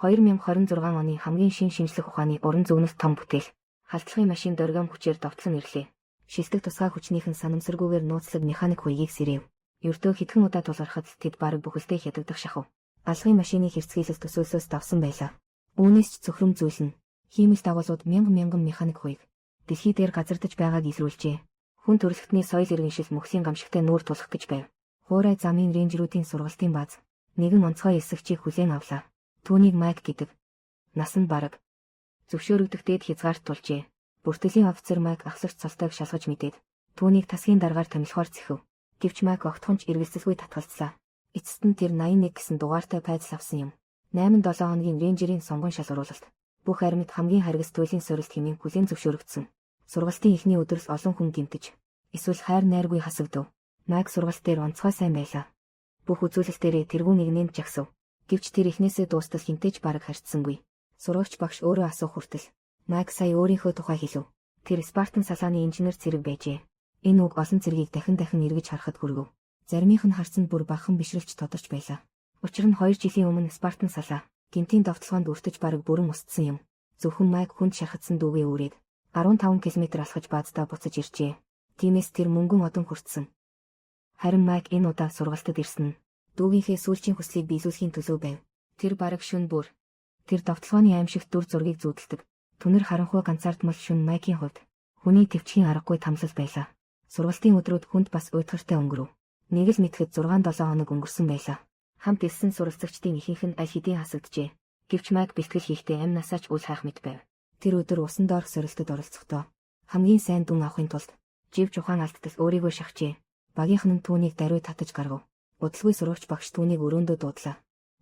2026 оны хамгийн шинжлэх ухааны уран зөгнөлт том бүтээл. Халдлагын машин доргиом хүчээр довтлон ирлээ. Шисдэг тусгай хүчнийхэн санамсаргүйгээр нууцлаг механик хуйгийг сэрэв. Ердөө хэдхэн удаа тулгархад тэд бараг бүхэлдээ хядагдах шахав. Алгын машины хэрцгийлэл төсөөлсөөс давсан байлаа. Үүнээс ч цөхрөм зүйлнэ. Хиймэл дагуулууд мянган механик хуйг дэлхий дээр газардаж байгааг илрүүлжээ. Хүн төрөлхтний соёл иргэншил мөхсийн гамшигтай нүүр тулах гэж байв. Хуурай замын рейнжерүүдийн сургалтын бааз нэгэн онцгой эсэгчийг хүлээн авлаа. Түүнийг Майк гэдэг. Нас нь бараг зөвшөөрөгдөх дээд хязгаарт тулжээ. Бүртгэлийн офицер Майк ахлагч цолтойг шалгаж мэдээд түүнийг тасгийн дараагаар томилхоор зэхэв. Гэвч Майк огтхонч эргэлзэлгүй татгалцлаа. Эцэст нь тэр 81 гэсэн дугаартай пайдал авсан юм. 8-7 хоногийн рейнжерийн сонгон шалгаруулалт. Бүх армид хамгийн харгас туйлын сорилт хэмээн хүлээн зөвшөөрөгдсөн. Сургалтын эхний өдрөөс олон хүн гэмтэж, эсвэл хайр найргүй хасагдав. Майк сургалт дээр онцгой сайн байлаа. Бүх үзүүлэлтээрээ тэргүй нэгнээнд жагсав. Гэвч тэр эхнээсээ дуустал хинтээж бараг харьцсангүй. Сургагч багш өөрөө асуух хүртэл Майк сая өөрийнхөө тухай хэлв. Тэр Спартан салааны инженер цэрэг байжээ. Энэ үг олон цэргийг дахин эргэж харахад хүргэв. Заримийнх нь харцанд бүр багахан бишрэлж тодорч байлаа. Учир нь 2 жилийн өмнө Спартан салаа гинтийн довтлогоонд өртөж бараг бүрэн устсан юм. Зөвхөн Майк хүнд шархатсан дүүгээ үүрээд 15 км алхаж баадтаа буцаж иржээ. Тиймээс тэр мөнгөн одон хүртсэн. Харин Майк энэ удаа сургалтад ирсэн нь дүүгийнхээ сүүлчийн хүслийг биелүүлэхийн төлөө байв. Тэр бараг шөнө бүр. Тэр довтлогооны аимшигт дүр зургийг зүүдэлдэг. Түнэр харанхуй ганцаардмал шөнө Майкийн хувьд хүний төвчхийн аргагүй тамлал байлаа. Сургалтын өдрүүд хүнд бас уйтгартай өнгөрөв. Нэг л мэдхэд 6-7 хоног өнгөрсөн байлаа. Хамт илсэн суралцагчдын ихэнх нь аль хэдийн хасагджээ. Гэвч Майк бэлтгэл хийхдээ амь насаач үл хайх мэт байв. Тэр өдөр усан доорх сорилтод оролцохдоо хамгийн сайн дүн авахын тулд живж ухаан алдтал өөрийгөө шахжээ. Багийнх нь түүнийг даруй татаж гаргав. Удалгүй сурагч багш түүнийг өрөөндөө дуудлаа.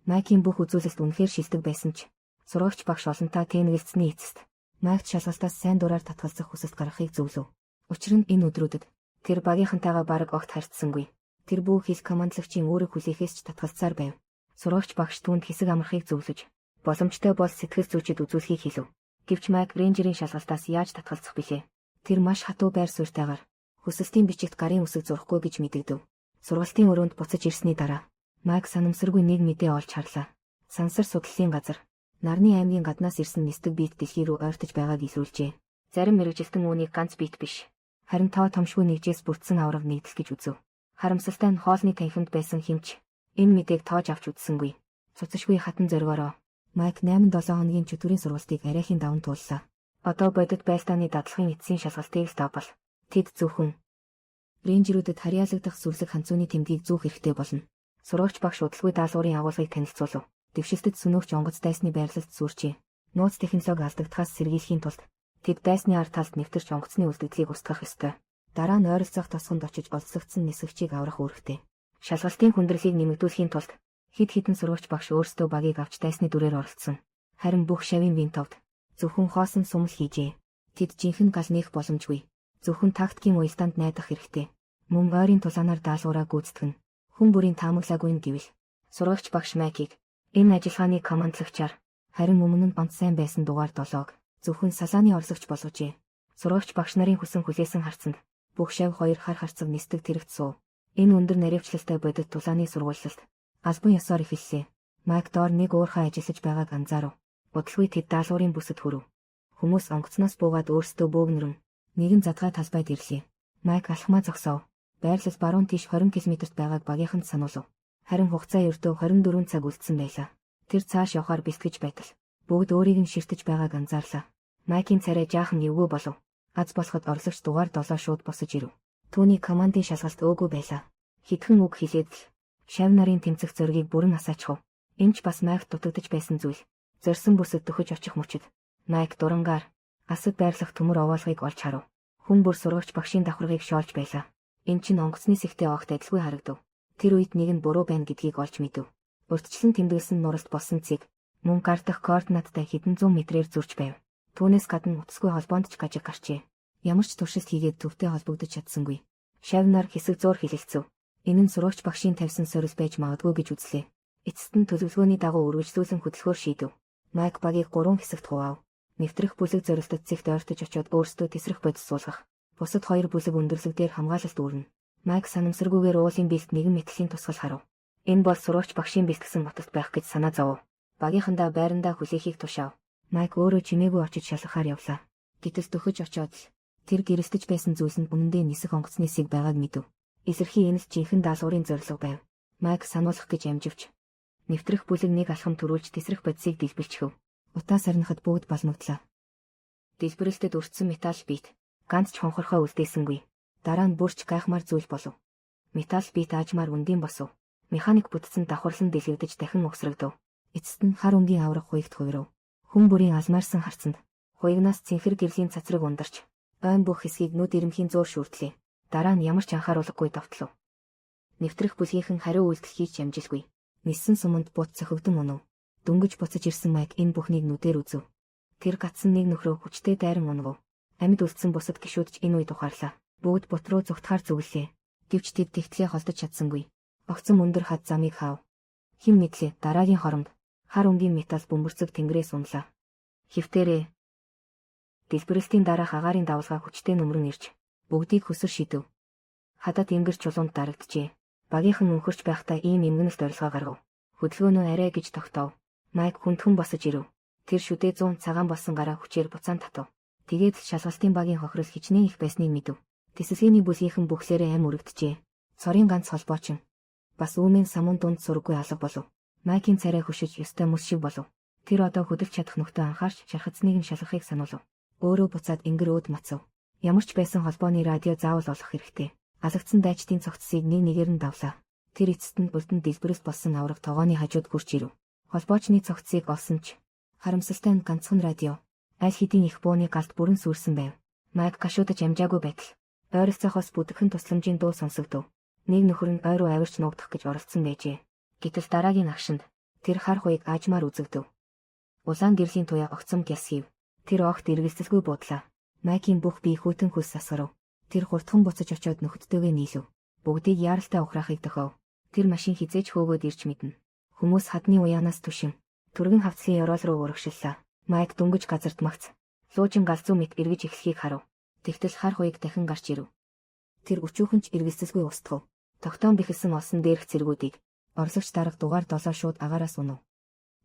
Майкийн бүх үзүүлэлт үнэхээр шилдэг байсан ч сурагч багш олонтаа тэнэгэлцсэний эцэст Майкт шалгалтаас сайн дураар татгалзах хүсэлт гаргахыг зөвлөв. Учир нь энэ өдрүүдэд тэр багийнхантайгаа бараг огт харьцсангүй. Тэр бүх хил командлагчийн үүрэг хүлээхээс ч татгалцсаар байв. Сурагч багш түүнд хэсэг амрахыг зөвлөж боломжтой бол сэтгэл зүйчэд үзүүлэхийг хэлв. Гэвч Майк рейнжерийн шалгалтаас яаж татгалзах билээ? Тэр маш хатуу байр суурийтайгаар хүсэлтийн бичигт гарын үсэг зурхгүй гэж мэдэгдэв. Сургалтын өрөөнд буцаж ирсний дараа Майк санамсаргүй нэг мэдээ олж харлаа. Сансар судлалын газар Нарны аймгийн гаднаас ирсэн нисдэг биет дэлхий рүү ойртож байгааг илрүүлжээ. Зарим мэрэгжилтэн үүнийг ганц биет биш, харин тоо томшгүй нэгжээс бүрдсэн авраг нэгдэл гэж үзв. Харамсалтай нь хоолны танхимд байсан хэмч энэ мэдээг тоож авч үзсэнгүй. Цуцшгүй хатан зоргоороо Майк 8-7 хоногийн чөтгөрийн сургалтыг арайхийн даван тууллаа. Одоо бодит байлдааны дадлагын эцсийн шалгалтыг л давбал тэд зөвхөн рейнжерүүдэд харьяалагдах сүрлэг ханцууны тэмдгийг зүүх хэрэгтэй болно. Сурагч багш удалгүй даалгаврын агуулгыг танилцуулав. Дэвшилтэд сүнөөгч онгоц дайсны байрлалд сүрчээ. Нууц технологи алдагдахаас сэргийлэхийн тулд тэд дайсны ард талд нэвтэрч онгоцны үлдэгдлийг устгах ёстой. Дараа нь ойролцоох тосгонд очиж олзлогдсон нисгэгчийг аврах үүрэгтэй. Шалгалтын хүндрэлийг нэмэгдүүлэхийн тулд хэд хэдэн сурагч багш өөрсдөө багийг авч дайсны дүрээр оролцсон. Харин бүх шавийн винтовд зөвхөн хоосон сумал хийжээ. Тэд жинхэнэ гал нээх боломжгүй. Зөвхөн тактикийн уялдаанд найдах хэрэгтэй. Мөн ойрын тулаанаар даалгавраа гүйцэтгэн хүн бүрийн таамаглаагүй нь гэвэл сурагч багш Майкийг энэ ажиллагааны командлагчаар харин өмнө нь бонц сайн байсан дугаар 7-г зөвхөн салааны орлогч болгожээ. Сурагч багш нарын хүсэн хүлээсэн харцанд бүх шав 2 хар харцаг нисдэг тэрэгт суув. Энэ өндөр наривчлалтай бодит тулааны сургуулилт албан ёсоор эхэллээ. Майк доор нэг уурхай ажиллаж байгааг анзаарав. Удалгүй тэд даалгаврын бүсэд хүрэв. Хүмүүс онгоцноос буугаад өөрсдөө бөөгнөрөн нэгэн задгай талбайд ирлээ. Майк алхмаа зогсов. Байрлал баруун тийш 20 км-т байгааг багийнханд сануулв. Харин хугацаа ердөө 24 цаг үлдсэн байлаа. Тэр цааш явахаар бэлтгэж байтал бүгд өөрийг нь ширтэж байгааг анзаарлаа. Майкийн царай жаахан эвгүй болов. Аз болоход орлогч дугаар 7 шууд босож ирэв. Түүний командын шалгалт өөгүй байлаа. Хитгэн үг хэлээд л шав нарын тэмцэх зоригийг бүрэн асаачхав. Энд ч бас Майк дутагдж байсан зүйл. Зорьсон бүсэд төхөж очих мөчид Майк дурангаар асад байрлах төмөр овоолгыг олж харав. Хүн бүр сурагч багшийн давхаргыг шоолж байлаа. Энд чинь онгоцны сэхтэй огт адилгүй харагдав. Тэр үед нэг нь буруу байна гэдгийг олж мэдэв. Урьдчилан тэмдэглэсэн нуралт болсон цэг мөн гар дахь координаттай хэдэн зуун метрээр зурж байв. Түүнээс гадна утасгүй холбоонд ч гажиг гарчээ. Ямар ч туршилт хийгээд төвтэй холбогдож чадсангүй. Шавнаар хэсэг зуур хилэлцэв. Энэ нь сурагч багшийн тавьсан сорил байж магадгүй гэж үзлээ. Эцэст нь төлөвлөгөөний дагуу үргэлжлүүлэн хөдөлгөөр шийдэв. Майк багийг 3 хэсэгт хуваав. Нэвтрэх бүлэг зорилтод цэгт ойртож очиод өөрсдөө тесрэх бодис суулгах. Бусад 2 бүлэг өндөрлөг дээр хамгаалалт үүрнэ. Майк санамсаргүйгээр уулын бэлт нэгэн мэтгэлийн тусгал харав. Энэ бол сурагч багшийн бэлтгэсэн нутагт байх гэж санаа зовов. Багийнхандаа байрандаа хүлээхийг тушаав. Майк өөрөө чимээгүй очиж шалгахаар явлаа. Гэтэл дөхөж очиод л тэр гэрэлтэж байсан зүйлс нь үнэндээ нисэх онгоцны сэг байгааг мэдв. Эсэрхий энэс жинхэнэ даалгаврын зорилго байв. Майк сануулгах гэж амживч. Нэвтрэх бүлэг нэг алхам төрүүлж тесрэх бодисыг дэлбэлчихв. Утаа сарнахад бүгд балнуудлаа. Дэлбэрэлтэд өртсөн металл бит ганц ч хонхорхоо үлдээсэнгүй. Дараа нь бүрч гайхмаар зүйл болов. Металл бит аажмаар үндийн босов. Механик бүтцэн давхарлан дэлгэгдэж дахин угсрагдав. Эцэст нь хар өнгийн аврах хуйгт хувирав. Хүн бүрийн алмаарсан харцанд хуйгнаас цэнхэр гэрлийн цацраг ундарч ойн бүх хэсгийг нүд ирэмхийн зуур шүрдлээ. Дараа нь ямар ч анхааруулгагүй давтлав. Нэвтрэх бүлгийнхэн хариу үйлдэл хийж амжилгүй. Ниссэн суманд бут цохигдсон унав. Дөнгөж буцаж ирсэн Майк энэ бүхнийг нүдээр үзв. Тэр гацсан нэг нөхрөө хүчтэй дайран унав. Амьд үлдсэн бусад гишүүд ч энэ үед ухаарлаа. Бүгд бут руу зүгтхаар зүгэлээ. Гэвч тэд тэгтлээ холдож чадсангүй. Огцом өндөр хад замыг хаав. Хэн мэдлээ дараагийн хоромд хар өнгийн металл бөмбөрцөг тэнгэрээс унлаа. Хөвтөрөө. Дэлбэрэлтийн дараах агаарын давлгаа хүчтэй нөмрөн ирж бүгдийг хөсөр шидэв. Хадад энгэр чулуунд дарагджээ. Багийнхан өнхөрч байхдаа ийм эмгэнэлт орилгоо гаргав. Хөдөлгөөнөө арай гэж тогтоов. Майк хүндхэн босож ирэв. Тэр шүдээ 100 цагаан болсон гараа хүчээр буцаан татав. Тэгээд шалгалтын багийн хохирол хичнээн их байсныг мэдв. Тэсэлгээний бүлгийнхэн бүхлээрээ ам өргөджээ. Цорын ганц холбоочин. Бас үүмэн самун дунд сурггүй алга болов. Майкийн царай хөшиж ёстой мөс шиг болов. Тэр одоо хөдөлж чадах нөхдөө анхаарч шархацныг нь шалгахыг сануулв. Өөрөө буцаад энгэр өөд мацав. Ямар ч байсан холбооны радио заавал олох хэрэгтэй. Алгацсан дайчдын цогцсыг нэг нэгээр нь давлаа. Тэр эцэст нь урд нь дэлбэрэлт болсон авраг тогооны хажууд хурж ирэв. Холбоочны цогцсыг олсон ч харамсалтай нь ганцхан радио аль хэдийн их бууны галд бүрэн сүрсэн байв. Майк гашуудаж амжаагүй байтал ойролцоохоос бүдгхэн тусламжийн дуу сонсогдов. Нэг нөхөр нь ой руу авирч нуугдах гэж оролцсон байжээ. Гэтэл дараагийн агшинд тэр хар хуйг аажмаар үзэгдэв. Улаан гэрлийн туяа огцом гяс хийв. Тэр огт эргэлзэлгүй буудлаа. Майкийн бүх бие хүйтэн хөлс асгарав. Тэр хурдхан буцаж очиод нөхөдтэйгээ нийлв. Бүгдийг яаралтай ухраахыг тохиов. Тэр машин хизээж хөөгөөд ирж мэднэ. Хүмүүс хадны уяанаас түшин түргэн хавцлын ёроол руу урагшиллаа. Майк дөнгөж газарт магц. Луужин галзуу мэт эргэж эхлэхийг харав. Тэгтэл хар хуйг дахин гарч ирэв. Тэр өчүүхэн ч эргэлзэлгүй устгав. Тогтоон бэхэлсэн олсон дээрх цэргүүдийг орлогч дарга дугаар 7 шууд агаараас унав.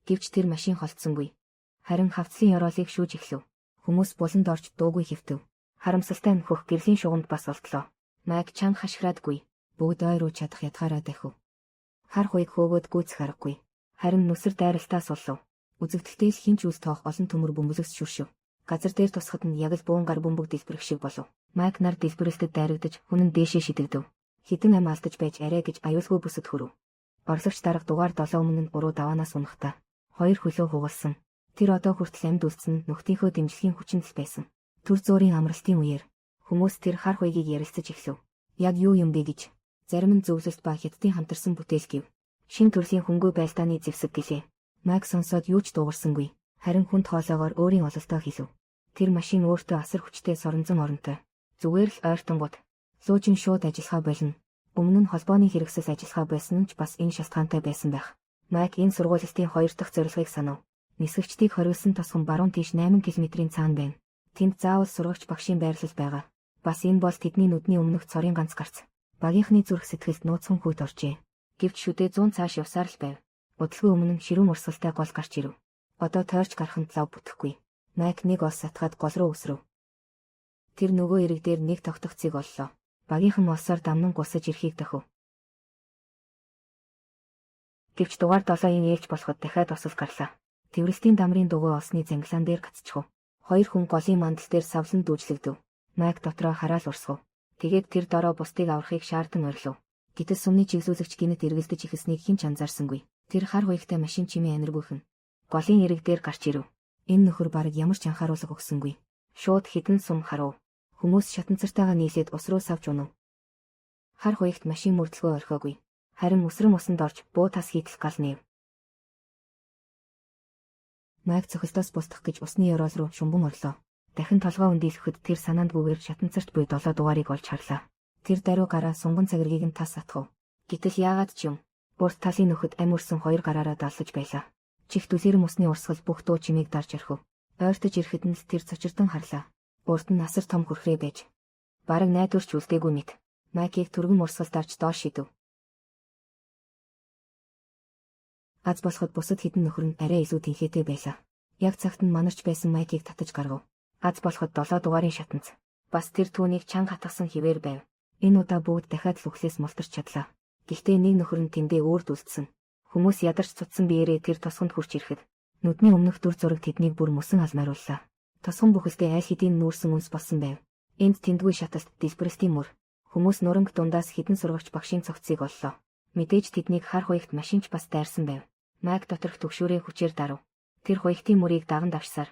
Гэвч тэр машин холдсонгүй. Харин хавцлын ёроолыг шүүж эхлэв. Хүмүүс буланд орж дуугүй хэвтэв. Харамсалтай нь хөх гэрлийн шугамд бас олтлоо. Майк чанга хашгираадгүй. Бүгд ой руу чадах ядгаараа дахив. Хар хуйг хөөгөөд гүйцэх аргагүй. Харин нүсэр дайралтаа суллав. Үзэгдэлтэй л хинч үс тоох олон төмөр бөмбөлөс шүршив. Газар дээр тусахад нь яг л буун гар бөмбөг дэлбэрэх шиг болов. Майк нар дэлбэрэлтэд дайрагдаж хүн нь дээшээ шидэгдэв. Хитэн ам алдаж байж арай гэж аюулгүй бүсэд хүрв. Орлогч дарга дугаар 7 өмнө нь уруу даваанаас унахтаа хоёр хөлөө хугалсан. Тэр одоо хүртэл амьд үлдсэн нөхдийнхөө дэмжлэгийн хүчинд л байсан. Түр зуурын амралтын үеэр хүмүүс тэр хар хуйгийг ярилцаж эхлэв. Яг юу юм бэ гэж. Зарим нь зөвлөлт ба хятадын хамтарсан бүтээл гэв. Шин төрлийн хөнгөө байлдааны зэвсэг гэлээ. Майк сонсоод юу ч дуугарсангүй. Харин хүнд хоолоогоор өөрийн ололтоо хэлв. Тэр машин өөртөө асар хүчтэй соронзон оронтой. Зүгээр л ойртонгууд луужин шууд ажиллахаа болно. Өмнө нь холбооны хэрэгсэл ажиллахаа байсан ч бас энэ шалтгаантай байсан байх. Майк энэ сургуулилтын 2 дахь зорилгыг санав. Нисгэгчдийг хориулсан тосгон баруун тийш 8 км-ийн цаана байна. Тэнд заавал сургагч багшийн байрлал байгаа. Бас энэ бол тэдний нүдний өмнөх цорын ганц гарц. Багийнхны зүрх сэтгэлд нууцхан хүйт оржээ. Гэвч шүдээ 100 цааш явсаар л байв. Удалгүй өмнө ширүүн урсгалтай гол гарч ирэв. Одоо тойрч гараханд лав бүтэхгүй. Майк нэг ос сатгаад гол руу өсрөв. Тэр нөгөө эрэг дээр нэг тогтох цэг оллоо. Багийнхан олсоор дамнан гусаж ирэхийг дохив. Гэвч дугаар 7-ын ээлж болоход дахиад осол гарлаа. Тэврэлтийн дамрын дугуй олсны зангилаан дээр гацчихв. Хоёр хүн голын мандал дээр савлан дүүжлэгдэв. Майк дотроо хараал урсгав. Тэгээд тэр дороо бусдыг аврахыг шаардан орилов. Гэтэл сумны чиглүүлэгч гинэт эргэлдэж ихснийг хэн ч анзаарсангүй. Тэр хар хуйгтай машин чимээ аниргүйхэн голын эрэг дээр гарч ирэв. Энэ нөхөр бараг ямар ч анхааруулга өгсөнгүй. Шууд хідэн сум харав. Хүмүүс шатанцартайгаа нийлээд ус руу савж унав. Хар хуйгт машин мөрдлгөө орхиогүй. Харин өсрөн усанд орж буу тас хийтэл гал нэв. Майк цохилтоос бусдах гэж усны ёроол руу шумбан орлоо. Дахин толгоо өндийлэхэд тэр санаандгүйгээр шатанцарт буй 7 дугаарыг олж харлаа. Тэр даруй гараа сунган цагиргийг нь тас сатгав. Гэтэл яагаад ч юм. Бурт талын нөхөд ам өрсөн 2 гараараа даллаж байлаа. Чих дүлэрм усны урсгал бүх дуу чимээг дарж орхив. Ойртож ирэхэд нь тэр цочирдон харлаа. Урд нь асар том хүрхрээ байж. Бараг найдварч үлдээгүй мэт. Майкийг түргэн урсгал дарж доош шидэв. Аз босоход бусад хэдэн нөхөр нь арай илүү тэнхээтэй байлаа. Яг цагт нь манарч байсан Майкийг татаж гаргав. Аз босоход 7 дугаарын шатанц. Бас тэр түүнийг чанга хатгасан хിവэр байв. Энэ удаа бүгд дахиад л үхлээс мултарч чадлаа. Гэхдээ нэг нөхөр нь тэндээ өөрд үлдсэн. Хүмүүс ядарч цуцсан биеэрээ тэр тосгонд хурч ирэхэд нүдний өмнөх дүр зураг тэднийг бүр мөсөн алмаарууллаа. Тосгон бүхэлдээ аль хэдийн нүүрсэн үнс болсон байв. Энд тэндгүй шаталт дисбрестийн мөр. Хүмүүс нуранг дундаас хідэн сургагч багшийн цогцыг оллоо. Мэдээж тэднийг хар хуягт машинч бас дайрсан байв. Майк доторх төгшөөрөө хүчээр дарав. Тэр хуягтын мөрийг даган давшсаар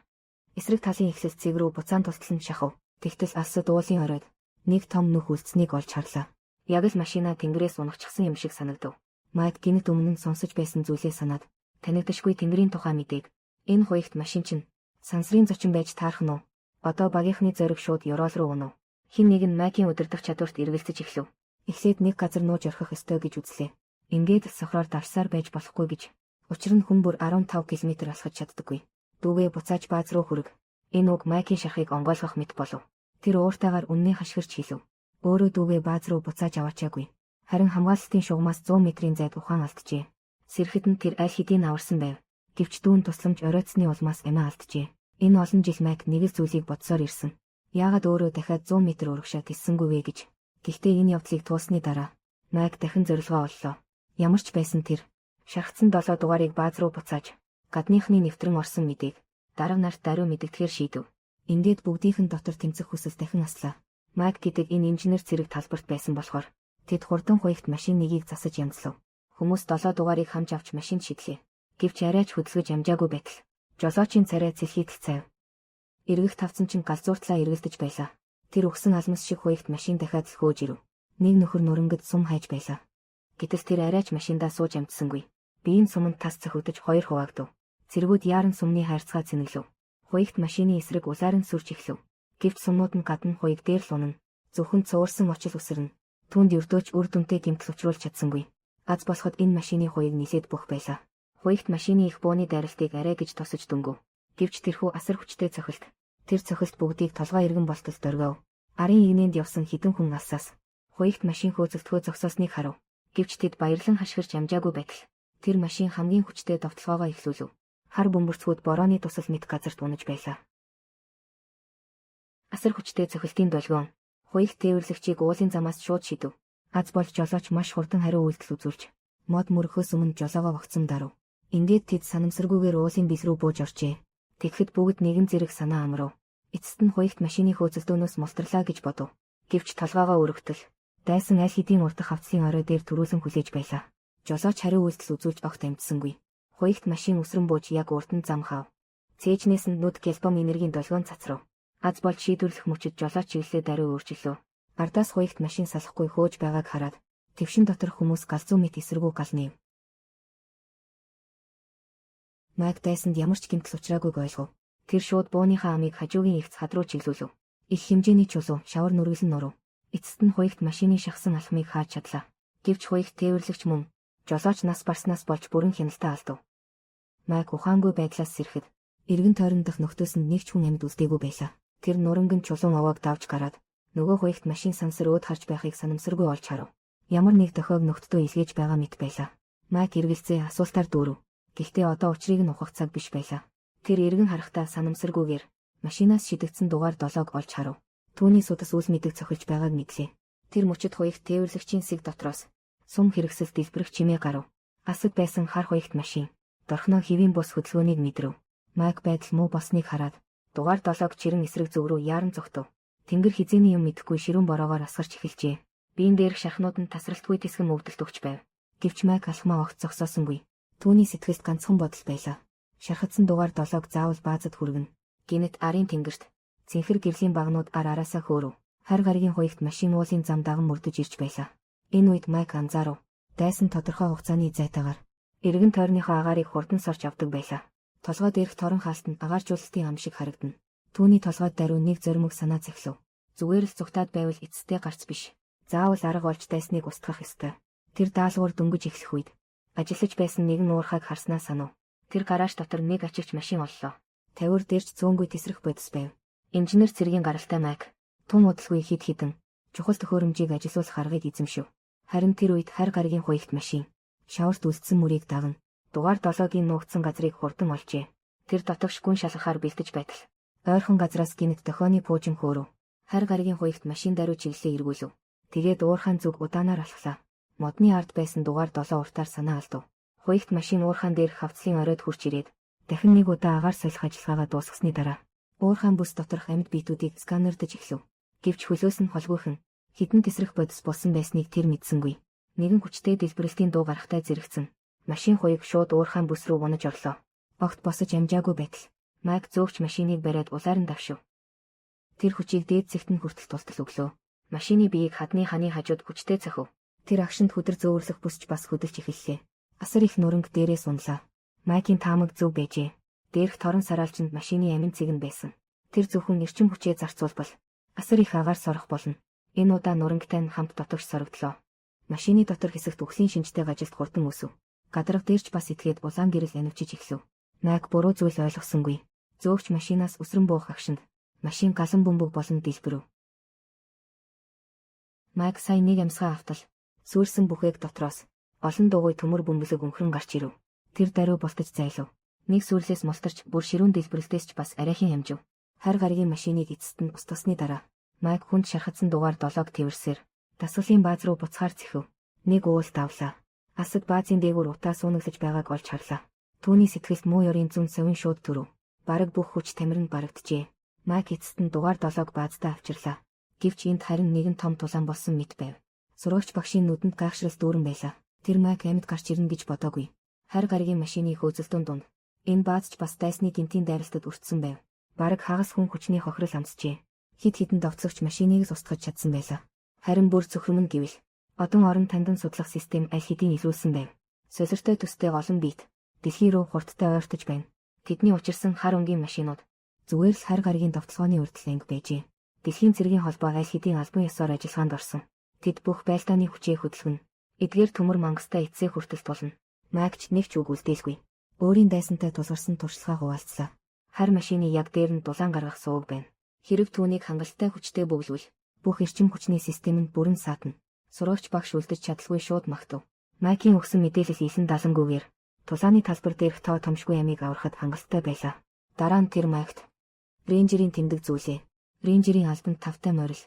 эсрэг талын ихсэл цэг рүү буцаан тустлан шахав. Тэгтэл алсад уулын оройд нэг том нүх үлдсэнийг олж харлаа. Яг л машина тэнгэрээс унагчсан юм шиг санагдав. Майк гинэт өмнө нь сонсож байсан зүйлээ санаад танигдашгүй тэнгэрийн тухай мэдээг. Энэ хуягт машин чинь сансрын зочин байж таарах нь уу? Одоо багийнхны зориг шууд ёроол руу унав. Хин нэг нь Майкийн удирдах чадварт эргэлзэж эхлэв. Эхлээд нэг газар нууж орхих ёстой гэж үзлээ. Ингээд сохроор давсаар байж болохгүй гэж. Учир нь хүн бүр 15 км алхаж чаддаггүй. Дүүгээ буцааж бааз руу хүрэг. Энэ үг Майкийн шархыг онгойлгох мэт болов. Тэр ууртайгаар үнний хашгирч хэлв. Өөрөө дүүгээ бааз руу буцааж аваачаагүй. Харин хамгаалалтын шугамаас 100 метрийн зайд ухаан алджээ. Сэрхэд нь тэр аль хэдийн аварсан байв. Гэвч дүүн тусламж оройтсны улмаас амиа алджээ. Энэ олон жил Майк нэг л зүйлийг бодсоор ирсэн. Яагаад өөрөө дахиад 100 м урагшаа тиссэнгүй вэ гэж. Гэхдээ энэ явдлыг туусны дараа Майк дахин зорилгоо оллоо. Ямар ч байсан тэр шархсан 7 дугаарыг бааз руу буцааж гадныхны нэвтрэн орсон мэдээг дарга нарт даруй мэдэгдэхээр шийдэв. Ингээд бүгдийнх нь дотор тэмцэх хүсэл дахин аслаа. Майк гэдэг энэ инженер цэрэг талбарт байсан болохоор тэд хурдан хуягт машин нэгийг засаж янзлав. Хүмүүс 7 дугаарыг хамж авч машинд шидлээ. Гэвч арайч хөдөлгөж амжаагүй байтал жолоочийн царай цэлхийдэл цайв. Эргэх тавцан чинь галзууртлаа эргэлдэж байлаа. Тэр өгсөн алмас шиг хуягт машин дахиад л хөөж ирэв. Нэг нөхөр нурангад сум хайж байлаа. Гэтэл тэр арайч машиндаа сууж амжсангүй. Биеийн суманд тас цохигдож 2 хуваагдав. Цэргүүд яаран сумны хайрцгаа цэнэглэв. Хуягт машины эсрэг улаарын сүрж эхлэв. Гэвч сумнууд нь гадна хуяг дээр л унана. Зөвхөн цуурсан очил үсэрнэ. Түүнд өрдөөч үр дүнтэй гэмтэл учруулж чадсангүй. Аз босоход энэ машины хуяг нисээд бүх байлаа. Хуягт машины их бууны дайралтыг арай гэж тосож дөнгөв. Гэвч тэрхүү асар хүчтэй цохилт. Тэр цохилт бүгдийг толгой иргэн болтол дөргөв. Арын игнэнд явсан хідэн хүн алсаас хуягт машин хөөцөлтгөө зогсоосныг харав. Гэвч тэд баярлан хашгирч амжаагүй байтал тэр машин хамгийн хүчтэй довтлогоогоо эхлүүлв. Хар бөмбөрцгүүд борооны тусал мэт газарт унаж байлаа. Асар хүчтэй цохилтын долгион хуягт тээвэрлэгчийг уулын замаас шууд шидэв. Аз болж жолооч маш хурдан хариу үйлдэл үзүүлж мод мөрөхөөс өмнө жолоогоо вогцсон дарав. Ингээд тэд санамсаргүйгээр уулын бил рүү бууж оржээ. Тэгэхэд бүгд нэгэн зэрэг санаа амрав. Эцэст нь хуягт машины хөөцөлдөөнөөс мултарлаа гэж бодов. Гэвч толгоогоо өргөтөл дайсан аль хэдийн урдах хавцлын орой дээр түрүүлсэн хүлээж байлаа. Жолооч хариу үйлдэл үзүүлж огт амжсангүй. Хуягт машин үсрэн бууж яг урд нь зам хаав. Цээжнээс нь нүд гэлбом энергийн долгион цацрав. Аз болж шийдвэрлэх мөчөд жолооч чиглэлээ даруй өөрчлөлөө. Ардаас хуягт машин салахгүй хөөж байгааг хараад твшин дотор хүмүүс галзуу мэт эсэргүү гал нэв. Майк дайсанд ямар ч гэмтэл учраагүйг ойлгов. Тэр шууд бууныхаа амийг хажуугийн эгц хад руу чиглүүлв. Их хэмжээний чулуу, шавар нүргэлэн нурав. Эцэст нь хуягт машины шахсан алхмыг хааж чадлаа. Гэвч хуягт тээвэрлэгч мөн жолооч нас барснаас болж бүрэн хяналтаа алдав. Майк ухаангүй байдлаас сэрхэд эргэн тойрон дах нөхдөөс нь нэг ч хүн амьд үлдээгүй байлаа. Тэр нуранган чулуун овоог давж гараад нөгөө хуягт машин сансар өөд харж байхыг санамсаргүй олж харав. Ямар нэг дохиог нөхдөө илгээж байгаа мэт байлаа. Майк эргэлзээ асуултаар дүүрв. Гэхдээ одоо учрыг нь ухах цаг биш байлаа. Тэр эргэн харахтаа санамсаргүйгээр машинаас шидэгдсэн дугаар 7-ог олж харав. Түүний судас үл мэдэг цохилж байгааг мэдлээ. Тэр мөчөд хуягт тээвэрлэгчийн сэг дотроос сум хэрэгсэл дэлбэрэх чимээ гарав. Асад байсан хар хуягт машин дорхноо хэвийн бус хөдөлгөөнийг мэдрэв. Майк байдал муу болсныг хараад дугаар 7-ог чирэн эсрэг зөв рүү яаран зогтов. Тэнгэр хизээний юм мэдэхгүй ширүүн бороогоор асгарч эхэлжээ. Биен дээрх шахнууд нь тасралтгүй тэсгэн өвдөлт өгч байв. Гэвч Майк алхмаа огт зогсоосонгүй. Түүний сэтгэлд ганцхан бодол байлаа. Шархацсан дугаар 7-ог заавал баазад хүргэнэ. Гинэт арын тэнгэрт цэнхэр гэрлийн багнууд араасаа хөөрөв. Хар гаригийн хуягт машин уулын зам даган мөрдөж ирж байлаа. Энэ үед Майк анзаарав. Дайсан тодорхой хугацааны зайтаагаар эргэн тойрныхоо агаарыг хурдан сорч авдаг байлаа. Толгой дээрх торон хаалт нь агааржуулалтын ам шиг харагдана. Түүний толгойд даруй нэг зоримог санаа зэхлэв. Зүгээр л зүгтаад байвал эцэстээ гарц биш. Заавал арга олж дайсныг устгах ёстой. Тэр даалгавар дөнгөж эхлэх үед ажиллаж байсан нэгэн уурхайг харснаа санав. Тэр гараж дотор нэг ачигч машин оллоо. Тавиур дээрч зөөнгүй тесрэх бодис байв. Инженер цэргийн гаралтай Майк тун удалгүй хид хідэн чухал төхөөрөмжийг ажилуулах аргыг эзэмшив. Харин тэр үед хар гаригийн хуягт машин шаварт үлдсэн мөрийг дагна Дугаар 7-гийн нуугдсан газрыг хурдан олжээ. Тэр дотогш гүн шалгахаар бэлдэж байтал ойрхон газраас гинт дохионы пуужин хөөрөв. Хар гаригийн хуягт машин даруй чиглэлээ эргүүлв. Тэгээд уурхаан зүг удаанаар алхлаа. Модны ард байсан дугаар 7 уртаар санаа алдав. Хуягт машин уурхаан дээр хавцлын оройд хурч ирээд дахин нэг удаа агаар солих ажиллагаагаа дуусгасны дараа уурхаан бүс доторх амьд биетүүдийг сканердаж эхлэв. Гэвч хөлөөс нь холгүйхэн хідэн тесрэх бодис болсон байсныг тэр мэдсэнгүй. Нэгэн хүчтэй дэлбэрэлтийн дуу гарахтай зэрэгцэн машин хуйг шууд уурхаан бүс рүү унаж орлоо. Огт босож амжаагүй байтал Майк зөөгч машиныг бариад улаар нь давшив. Тэр хүчийг дээд зэгт нь хүртэл тултал өглөө. Машины биеийг хадны ханы хажууд хүчтэй цохив. Тэр агшинд хүдэр зөөрлөх бүсч бас хөдөлж эхэллээ. Асар их нуранг дээрээс унлаа. Майкийн таамаг зөв байжээ. Дээрх торон сараалчинд машины амин цэг нь байсан. Тэр зөвхөн эрчим хүчээ зарцуулбал асар их агаар сорох болно. Энэ удаа нурангтай нь хамт дотогш сорогдлоо. Машины дотор хэсэгт үхлийн шинжтэй гажилт хурдан өсөв. Гадарга дээрч бас итгээд улаан гэрэл анивчиж эхлэв. Майк буруу зүйл ойлгосонгүй. Зөөгч машинаас өсрөн буух агшинд машин галан бөмбөг болон дэлбэрв. Майк сая нэг амьсгаа автал сүрсэн бүхээг дотроос олон дугуй төмөр бөмбөлөг өнхрөн гарч ирв. Тэр даруй болтож зайлав. Нэг сүрлээс мостарч бүр ширүүн дэлбэрэлтээс ч бас арайхийн амжив. Хар гаригийн машиныг эцэст нь устгасны дараа Майк хүнд шархацсан дугаар 7-г тэрсээр дасгалын бааз руу буцахаар зэхв. Нэг уул давлаа. Асад баазын дээгүүр утаа суунаглаж байгааг олж харлаа. Түүний сэтгэлд муу ёрийн зүн совин шууд төрөв. Бараг бүх хүч тамиранд барагджээ. Майк эцэст нь дугаар 7-г баазтай авчирлаа. Гэвч энд харин нэгэн том тулаан болсон мэт байв. Сургагч багшийн нүдэнд гайхшрал дүүрэн байлаа. Тэр Майк амьд гарч ирнэ гэж бодоогүй. Хар гаригийн машины хөөцөлтөн дунд энэ баазч бас дайсны гинтийн дайралтад өртсөн байв. Бараг хагас хүн хүчний хохирол амсжээ. Хид хідэн довтлогч машиныг устгаж чадсан байлаа. Харин бүр цөхрөмн гэвэл одон орон тандан судлах систем аль хэдийн илрүүлсэн байв. Солиртой төстэй олон биет дэлхий рүү хурдтай ойртож байна. Тэдний учирсан хар өнгийн машинууд зүгээр л хар гаригийн довтлогооны урдл анги байжээ. Дэлхийн цэргийн холбоо аль хэдийн албан ёсоор ажиллагаанд орсон. Тэд бүх байлдааны хүчээ хөдөлгөнө. Эдгээр төмөр мангастай эцсээ хүртэл тулна. Майкч нэг ч үг үлдээлгүй. Өөрийн дайсантай тулгарсан туршлагаа хуваалцлаа. Хар машины яг дээр нь дулаан гаргах сууг байна. Хэрэг түүнийг хангалттай хүчтэй бөглөвөл бүх эрчим хүчний систем нь бүрэн саатна. Сургагч багш үлдэж чадалгүй шууд магтав. Майкийн өгсөн мэдээлэл илэн далангүйгээр тулааны талбар дээрх тоо томшгүй ямиг аврахад хангалттай байлаа. Дараа нь тэр Майкт рейнжерийн тэмдэг зүйлээ. Рейнжерийн албанд тавтай морил.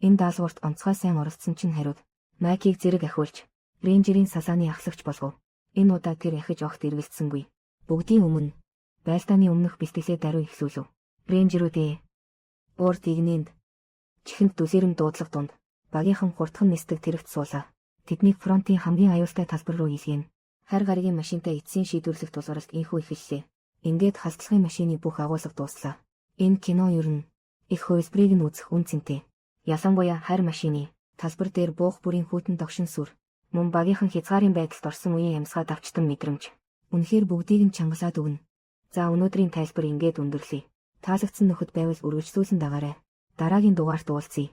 Энэ даалгаварт онцгой сайн оролцсон чинь хариуд Майкийг зэрэг ахиулж рейнжерийн салааны ахлагч болгов. Энэ удаа тэр ахиж огт эргэлзсэнгүй. Бүгдийн өмнө байлдааны өмнөх бэлтгэлээ даруй эхлүүлв. Рейнжерүүдээ урд игнэнд чихэнд дүлээрэм дуудлага дунд багийнхан хурдхан нисдэг тэрэгт суулаа. Тэднийг фронтын хамгийн аюултай талбар руу илгээнэ. Хар гаригийн машинтай эцсийн шийдвэрлэх тулгаралт инхүү эхэллээ. Ингээд халдлагын машины бүх агуулга дууслаа. Энэ кино ер нь их хувилбарыг нь үзэх үн цэнтэй. Ялангуяа хар машины талбар дээр буух бүрийн хүйтэн догшин сүр мөн багийнхан хязгаарын байдалд орсон үеийн амьсгаа давчтан мэдрэмж. Үнэхээр бүгдийг нь чангалаад өгнө. За өнөөдрийн тайлбар ингээд өндөрлөе. Таалагдсан нөхөд байвал үргэлжлүүлэн дагаарай. Дараагийн дугаарт уулзъя.